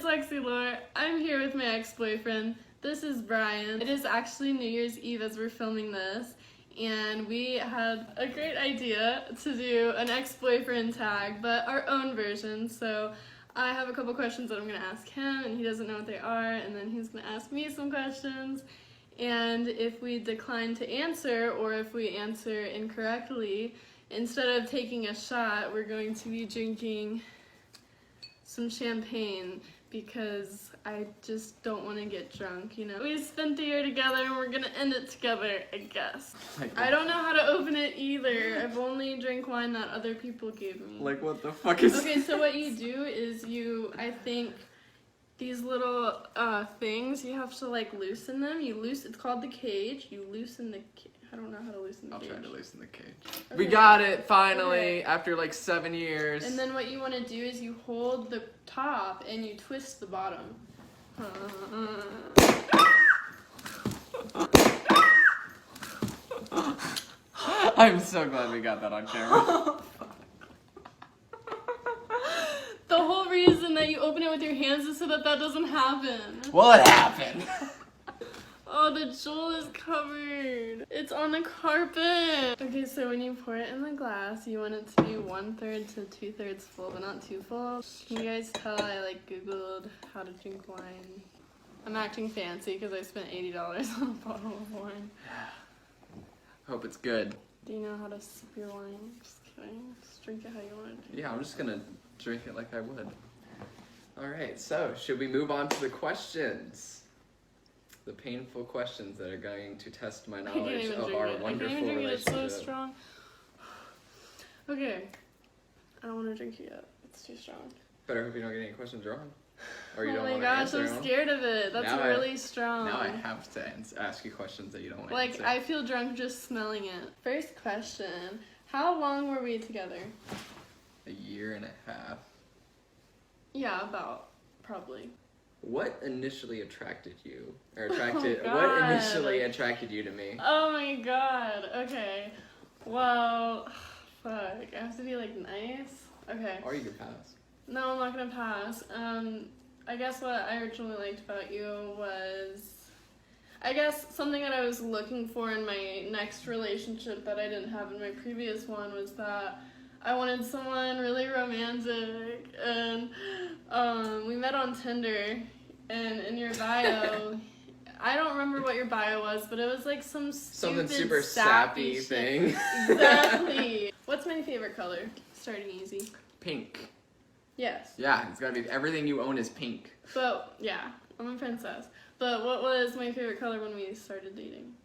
Sexy Lore. I'm here with my ex-boyfriend. This is Brian. It is actually New Year's Eve as we're filming this, and we had a great idea to do an ex-boyfriend tag, but our own version. So I have a couple questions that I'm gonna ask him, and he doesn't know what they are, and then he's gonna ask me some questions. And if we decline to answer, or if we answer incorrectly, instead of taking a shot, we're going to be drinking some champagne because I just don't want to get drunk, you know? We spent the year together and we're gonna end it together, I guess. I don't know how to open it either. I've only drank wine that other people gave me. Like, what the fuck is Okay, so what you do is I think, these little things, you have to like loosen them. It's called the cage. You loosen the I don't know how to loosen the cage. I'll try to loosen the cage. Okay. We got it, finally, after like 7 years. And then what you want to do is you hold the top and you twist the bottom. I'm so glad we got that on camera. The whole reason that you open it with your hands is so that doesn't happen. What happened? Oh, the jewel is covered. It's on the carpet. Okay, so when you pour it in the glass, you want it to be 1/3 to 2/3 full, but not too full. Can you guys tell I like Googled how to drink wine? I'm acting fancy because I spent $80 on a bottle of wine. Hope it's good. Do you know how to sip your wine? Just kidding. Just drink it how you want to. Yeah, I'm just gonna drink it like I would. Alright, so should we move on to the questions? The painful questions that are going to test my knowledge of our wonderful I can't even drink it. relationship. It's so strong. Okay. I don't want to drink it yet. It's too strong. Better hope you don't get any questions wrong. Or you Oh don't my want gosh, to answer I'm them. scared of it. That's Now really strong. Now I have to ask you questions that you don't want to Like, answer. I feel drunk just smelling it. First question. How long were we together? 1.5 years. Yeah, about. Probably. What initially attracted you? Or God. What initially attracted you to me? Oh my god. Okay. Well, fuck. I have to be, like, nice? Okay. Or you could pass. No, I'm not gonna pass. I guess what I originally liked about you was, I guess something that I was looking for in my next relationship that I didn't have in my previous one was that I wanted someone really romantic, and we met on Tinder, and in your bio, I don't remember what your bio was, but it was like Something stupid, super sappy sappy shit. thing. Exactly. What's my favorite color? Starting easy. Pink. Yes. Yeah, it's gotta be, everything you own is pink. But, yeah, I'm a princess. But what was my favorite color when we started dating?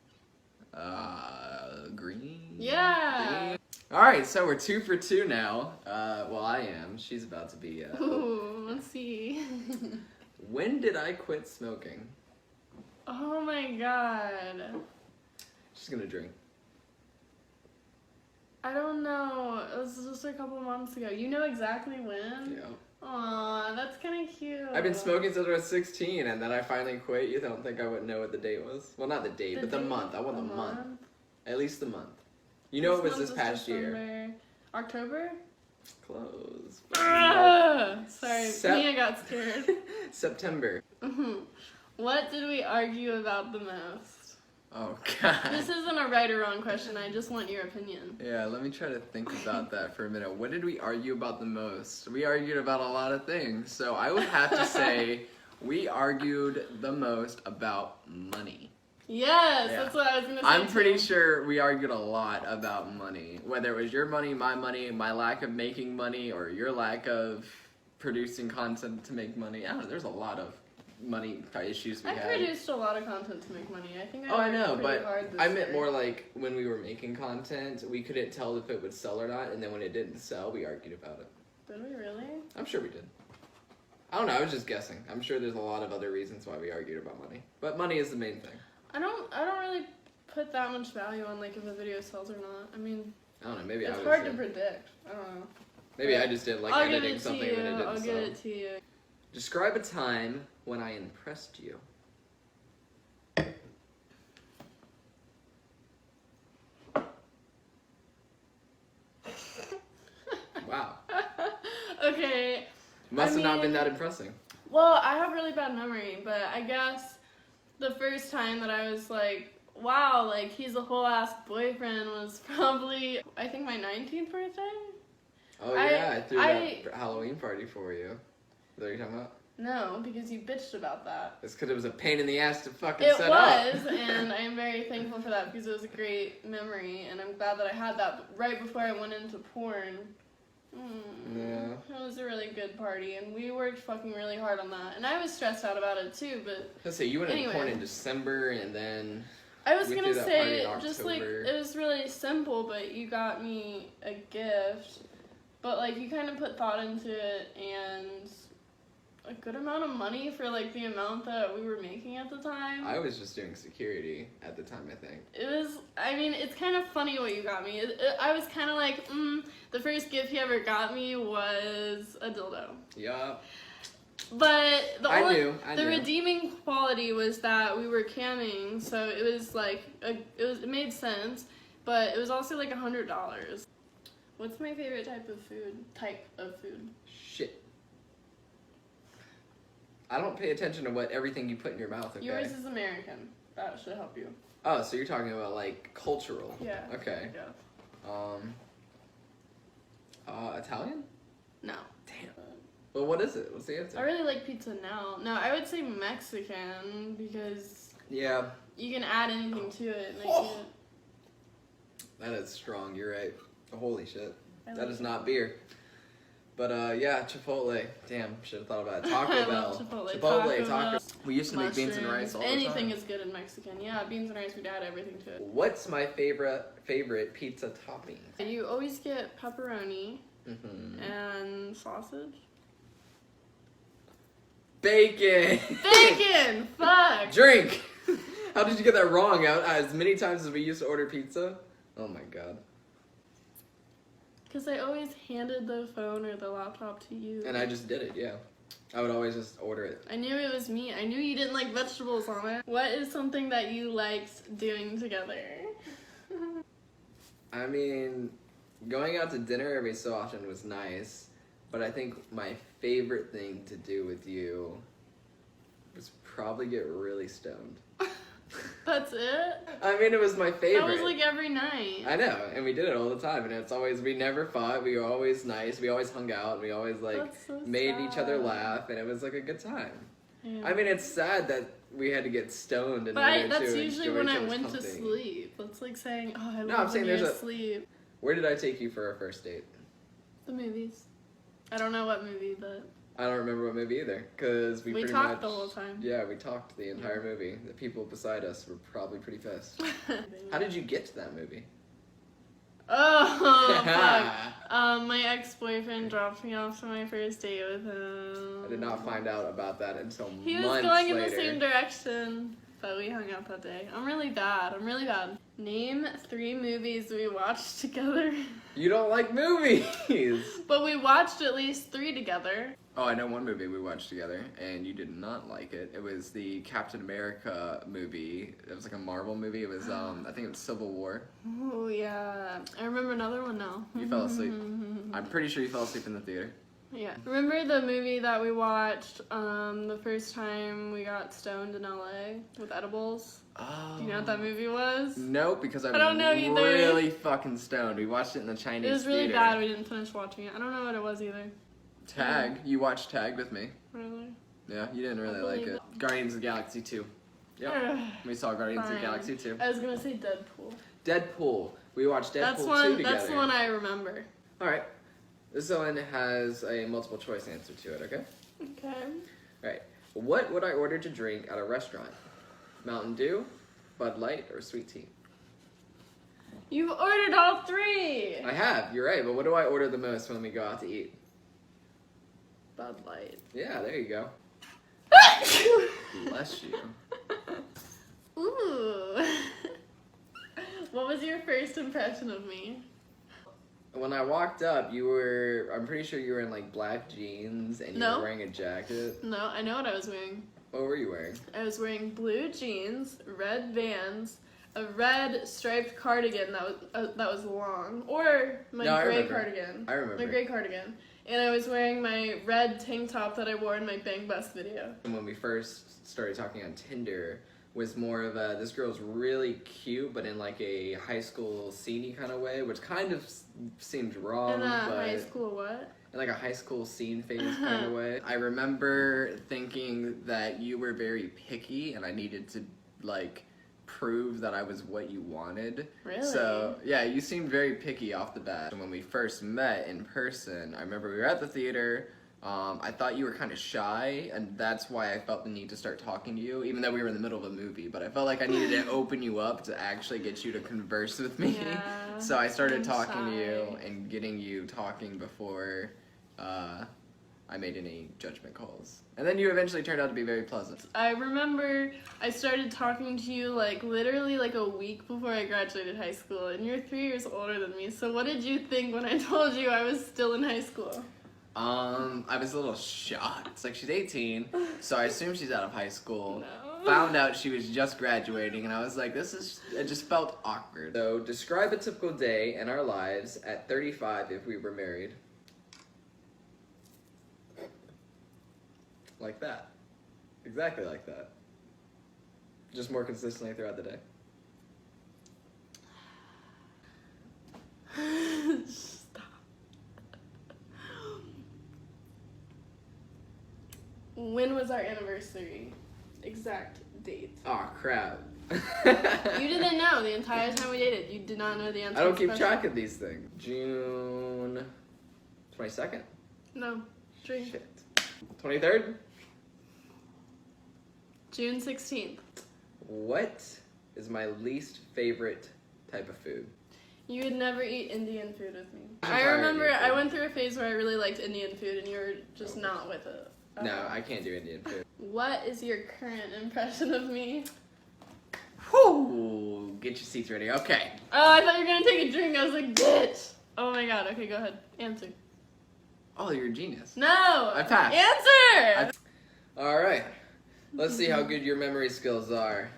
Green? Yeah! Green. Alright, so we're 2 for 2 now. Well, I am. She's about to be, Ooh, let's see. When did I quit smoking? Oh my god. She's gonna drink. I don't know. It was just a couple months ago. You know exactly when? Yeah. Aw, that's kind of cute. I've been smoking since I was 16, and then I finally quit. You don't think I would know what the date was? Well, not the date, but the month. I want the month. At least the month. You know it was this past year. October? Close. Sorry, Mia got scared. September. What did we argue about the most? Oh, God. This isn't a right or wrong question. I just want your opinion. Yeah, let me try to think about that for a minute. What did we argue about the most? We argued about a lot of things. So I would have to say we argued the most about money. Yes, Yeah. that's what I was going to say. I'm pretty sure we argued a lot about money. Whether it was your money, my lack of making money, or your lack of producing content to make money. I don't know, there's a lot of money issues we I had. produced a lot of content to make money. I think I know, worked pretty hard but this I meant year. more like when we were making content, we couldn't tell if it would sell or not, and then when it didn't sell, we argued about it. Did we really? I'm sure we did. I don't know, I was just guessing. I'm sure there's a lot of other reasons why we argued about money. But money is the main thing. I don't really put that much value on like if a video sells or not. I mean, I don't know, maybe it's I was hard to predict. I don't know. Maybe I just didn't like I'll give editing it to something you. when it didn't I'll sell. give it to you. Describe a time when I impressed you. Okay. Must have not been mean- that impressing. Well, I have really bad memory, but I guess the first time that I was like, wow, like he's a whole ass boyfriend was probably, I think, my 19th birthday? Oh yeah, I threw that Halloween party for you. Is that what you're talking about? No, because you bitched about that. It's because it was a pain in the ass to fucking It set up. was, and I am very thankful for that because it was a great memory, and I'm glad that I had that. But right before I went into porn, Yeah. it was a really good party, and we worked fucking really hard on that. And I was stressed out about it too, but Let's say you went Anyway. into porn in December, and then I was we gonna threw that party say in just like October. it was really simple, but you got me a gift, but like you kind of put thought into it and a good amount of money for like the amount that we were making at the time. I was just doing security at the time, I think. It was, I mean, it's kind of funny what you got me. I was kind of like, the first gift he ever got me was a dildo. Yup. But the I only, knew. the redeeming quality was that we were camming, so it was like, it made sense, but it was also like $100. What's my favorite type of food? Shit. I don't pay attention to what everything you put in your mouth, okay? Yours is American. That should help you. Oh, so you're talking about like cultural. Yeah. Okay. Yeah. Italian? No. Damn. Well, what is it? What's the answer? I really like pizza now. No, I would say Mexican because Yeah, you can add anything to it. And Oh. that is strong. You're right. Holy shit. That is not beer. But yeah, Chipotle. Damn, should have thought about it. Taco I Bell. love Chipotle. Taco. Bell, We used to make beans and rice all the time. Anything is good in Mexican. Yeah, beans and rice, we'd add everything to it. What's my favorite pizza topping? You always get pepperoni Mm-hmm. and sausage. Bacon. Bacon! Fuck! Drink. How did you get that wrong? As many times as we used to order pizza. Oh my god. Because I always handed the phone or the laptop to you. And I just did it. Yeah. I would always just order it. I knew it was me. I knew you didn't like vegetables on it. What is something that you liked doing together? I mean, going out to dinner every so often was nice, but I think my favorite thing to do with you was probably get really stoned. That's it? I mean, it was my favorite. That was like every night. I know, and we did it all the time, and it's always, we never fought, we were always nice, we always hung out, we always like That's so made each other sad. laugh, and it was like a good time. Yeah. I mean, it's sad that we had to get stoned in But order that's to usually enjoy when each I other's went to company. sleep. That's like saying, oh, I No, love I'm saying when you're there's a- asleep. Where did I take you for our first date? The movies. I don't know what movie, but I don't remember what movie either, because we pretty talked much the whole time. Yeah, we talked the entire movie. The people beside us were probably pretty pissed. How did you get to that movie? Oh, fuck. My ex-boyfriend dropped me off to my first date with him. I did not find out about that until He was months going later. in the same direction, but we hung out that day. I'm really bad. Name 3 movies we watched together. You don't like movies! But we watched at least 3 together. Oh, I know one movie we watched together, and you did not like it. It was the Captain America movie. It was like a Marvel movie. It was, I think it was Civil War. Oh, yeah. I remember another one now. You fell asleep. I'm pretty sure you fell asleep in the theater. Yeah. Remember the movie that we watched the first time we got stoned in LA with edibles? Oh. Do you know what that movie was? Nope, because I was don't know either. really fucking stoned. We watched it in the Chinese It was really theater. bad. We didn't finish watching it. I don't know what it was either. Tag. You watched Tag with me. Really? Yeah, you didn't really I like believe it. Guardians of the Galaxy 2. Yep. We saw Guardians of the Fine. Galaxy 2. I was gonna say Deadpool. Deadpool. We watched Deadpool 2 together. That's the one I remember. Alright. This one has a multiple choice answer to it, okay? Okay. Alright. What would I order to drink at a restaurant? Mountain Dew, Bud Light, or sweet tea? You've ordered all 3! I have, you're right, but what do I order the most when we go out to eat? Bud Light. Yeah, there you go. Bless you. Ooh. What was your first impression of me? When I walked up, I'm pretty sure you were in like black jeans and you No. were wearing a jacket. No, I know what I was wearing. What were you wearing? I was wearing blue jeans, red Vans, a red striped cardigan that was long, or my No, I gray remember. cardigan. I remember. My gray cardigan, and I was wearing my red tank top that I wore in my Bang Bus video. And when we first started talking on Tinder, was more of a, this girl's really cute, but in like a high school scene-y kind of way, which kind of seemed wrong. In a but high school what? in like a high school scene phase kind of way. I remember thinking that you were very picky and I needed to like prove that I was what you wanted. Really? So yeah, you seemed very picky off the bat. And when we first met in person, I remember we were at the theater. I thought you were kind of shy, and that's why I felt the need to start talking to you, even though we were in the middle of a movie. But I felt like I needed to open you up to actually get you to converse with me. Yeah, So I started I'm talking to you shy. and getting you talking before I made any judgment calls. And then you eventually turned out to be very pleasant. I remember I started talking to you like literally like a week before I graduated high school, and you're 3 years older than me. So what did you think when I told you I was still in high school? I was a little shocked. It's like she's 18, so I assume she's out of high school. No. Found out she was just graduating, and I was like, it just felt awkward. So describe a typical day in our lives at 35 if we were married. Like that. Exactly like that. Just more consistently throughout the day. Stop. When was our anniversary? Exact date. Oh crap. You didn't know the entire time we dated. You did not know the answer. I don't to keep the track question. of these things. June 22nd? No. Drink. Shit. 23rd? June 16th. What is my least favorite type of food? You would never eat Indian food with me. I'm I tired of remember Indian I food. went through a phase where I really liked Indian food and you were just not with it. No, I can't do Indian food. What is your current impression of me? Whew, get your seats ready. Okay. Oh, I thought you were gonna take a drink. I was like, bitch. Oh my god. Okay, go ahead. Answer. Oh, you're a genius. No. I passed. Answer. All right. Let's see how good your memory skills are.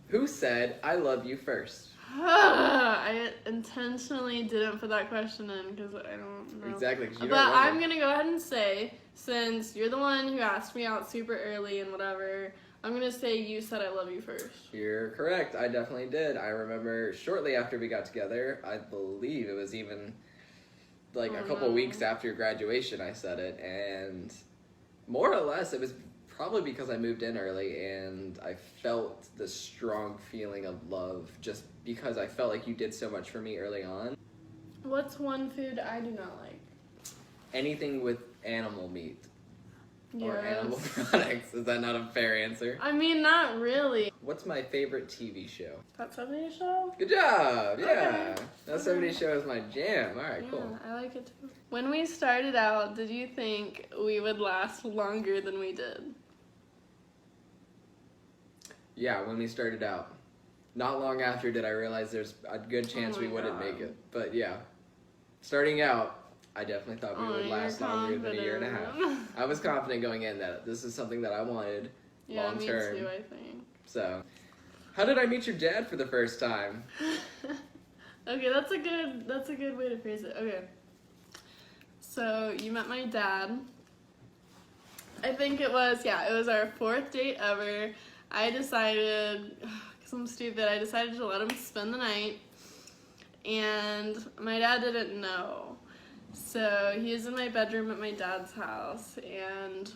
Who said I love you first? I intentionally didn't put that question in because I don't know. Exactly, because you But don't remember. I'm gonna go ahead and say, since you're the one who asked me out super early and whatever, I'm gonna say you said I love you first. You're correct. I definitely did. I remember shortly after we got together, I believe it was even like a couple weeks after graduation, I said it. And more or less, it was probably because I moved in early and I felt the strong feeling of love just because I felt like you did so much for me early on. What's one food I do not like? Anything with animal meat or Yes. animal products. Is that not a fair answer? I mean, not really. What's my favorite TV show? That 70s show? Good job! Yeah! Okay. That 70s show is my jam. Alright, cool. Yeah, I like it too. When we started out, did you think we would last longer than we did? Yeah, when we started out. Not long after did I realize there's a good chance Oh we my wouldn't God. make it. But yeah, starting out, I definitely thought we Oh, would you're last longer than a year and a half. confident. I was confident going in that this is something that I wanted Yeah, long me term. too, I think. So, how did I meet your dad for the first time? Okay, that's a good way to phrase it. Okay. So, you met my dad. I think it was our 4th date ever. I decided, because I'm stupid, I decided to let him spend the night. And my dad didn't know. So, he was in my bedroom at my dad's house. And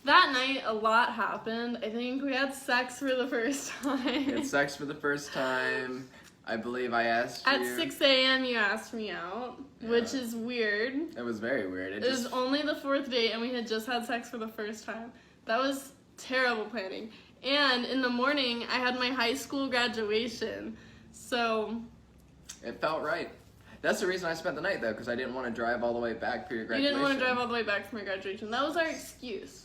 that night, a lot happened. I think we had sex for the first time. We had sex for the first time. I believe I asked At you. 6 a.m. you asked me out, which Yeah. is weird. It was very weird. It was only the 4th date and we had just had sex for the first time. That was terrible planning. And in the morning, I had my high school graduation. So, It felt right. That's the reason I spent the night though, because I didn't want to drive all the way back for your you graduation. didn't want to drive all the way back from your graduation. That was our excuse.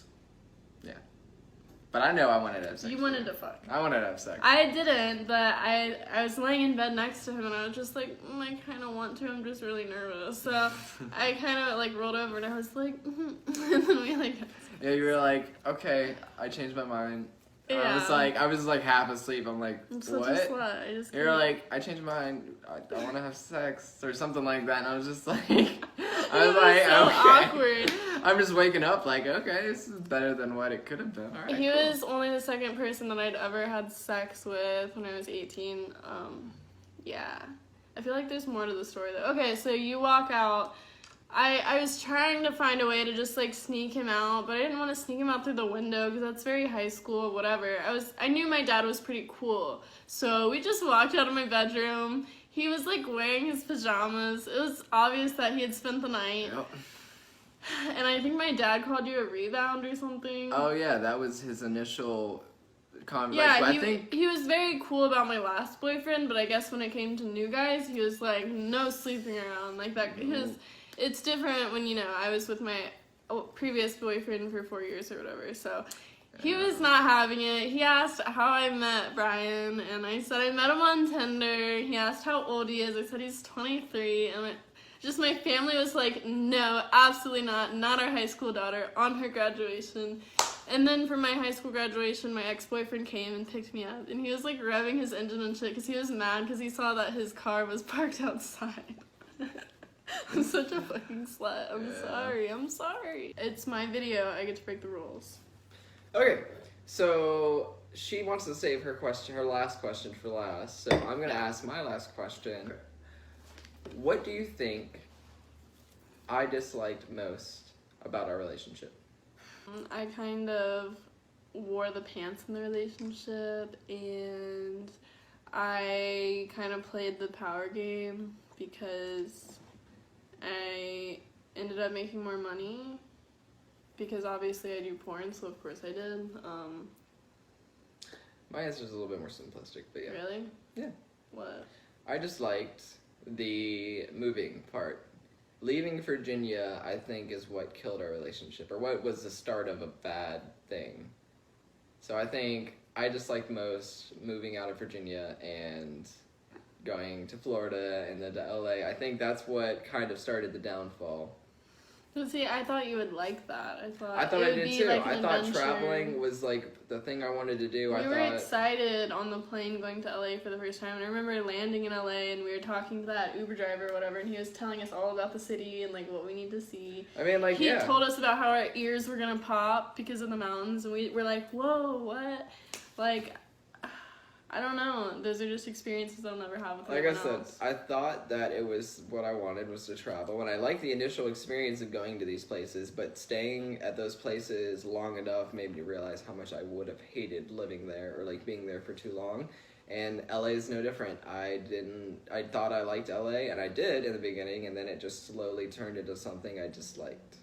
But I know I wanted to have sex. You wanted to fuck. I wanted to have sex. I didn't, but I was laying in bed next to him and I was just like, I kind of want to. I'm just really nervous. So I kind of like rolled over and I was like, and then we like. Yeah, you were like, okay, I changed my mind. I was Yeah. like half asleep. I'm like, I'm such what? a slut. I just You're couldn't. like, I changed my mind. I want to have sex or something like that. And I was just like, I It was like, so okay. awkward. I'm just waking up like, okay, this is better than what it could have been. All right, He cool. was only the second person that I'd ever had sex with when I was 18. Yeah. I feel like there's more to the story though. Okay, so you walk out. I was trying to find a way to just like sneak him out, but I didn't want to sneak him out through the window because that's very high school, whatever. I knew my dad was pretty cool. So we just walked out of my bedroom. He was like wearing his pajamas. It was obvious that he had spent the night. Yep. And I think my dad called you a rebound or something. Oh yeah, that was his initial conversation. Yeah, I think he was very cool about my last boyfriend, but I guess when it came to new guys, he was like, no sleeping around. Like that, it's different when, I was with my previous boyfriend for 4 years or whatever, so he was not having it. He asked how I met Brian, and I said I met him on Tinder. He asked how old he is. I said he's 23, and just my family was like, no, absolutely not our high school daughter on her graduation. And then for my high school graduation, my ex-boyfriend came and picked me up, and he was like revving his engine and shit because he was mad because he saw that his car was parked outside. I'm such a fucking slut. I'm sorry. It's my video. I get to break the rules. Okay, so she wants to save her last question for last. So I'm gonna ask my last question. What do you think I disliked most about our relationship? I kind of wore the pants in the relationship, and I kind of played the power game because I ended up making more money because obviously I do porn, so of course I did. My answer is a little bit more simplistic, but yeah. Really? Yeah. What? I just liked the moving part. Leaving Virginia, I think, is what killed our relationship, or what was the start of a bad thing. So I think I disliked most moving out of Virginia and going to Florida and then to LA. I think that's what kind of started the downfall. But see, I thought you would like that. I thought I it would did be too. like an I thought adventure. traveling was like the thing I wanted to do. We were excited on the plane going to LA for the first time, and I remember landing in LA and we were talking to that Uber driver or whatever, and he was telling us all about the city and like what we need to see. I mean, like, he yeah. told us about how our ears were gonna pop because of the mountains, and we were like, whoa, what? Like, I don't know. Those are just experiences I'll never have with Like I anyone said, else. I thought that it was what I wanted was to travel, and I liked the initial experience of going to these places, but staying at those places long enough made me realize how much I would have hated living there or like being there for too long. And LA is no different. I thought I liked LA, and I did in the beginning, and then it just slowly turned into something I disliked.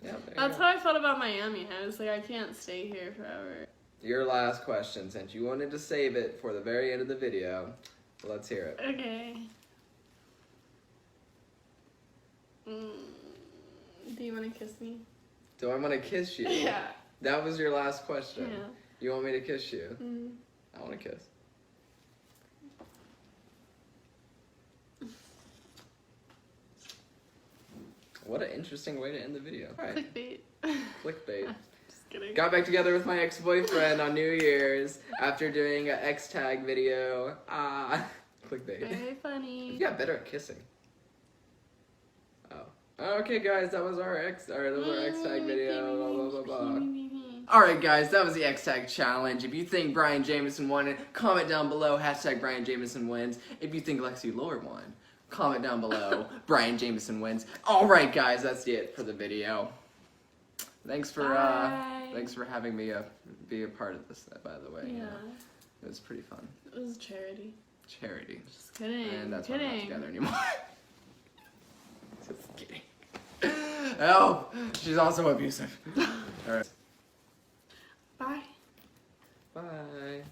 Yeah, That's how I felt about Miami. I was like, I can't stay here forever. Your last question, since you wanted to save it for the very end of the video, let's hear it. Okay. Do you want to kiss me? Do I want to kiss you? Yeah. That was your last question. Yeah. You want me to kiss you? Mm. I want to kiss. What an interesting way to end the video. All right. Clickbait. Clickbait. Just kidding. Got back together with my ex-boyfriend on New Year's after doing an X-Tag video. Clickbait. Very funny. You got better at kissing. Oh. Okay, guys, that was our X-Tag video. Blah, blah, blah, blah. Alright, guys, that was the X-Tag challenge. If you think Brian Jameson won it, comment down below, #Brian Jameson wins. If you think Lexi Lord won, comment down below, Brian Jameson wins. Alright, guys, that's it for the video. Thanks for having me be a part of this, by the way. Yeah. You know. It was pretty fun. It was charity. Charity. Just kidding. And that's why kidding. we're not together anymore. Just kidding. Help! She's also abusive. Alright. Bye. Bye.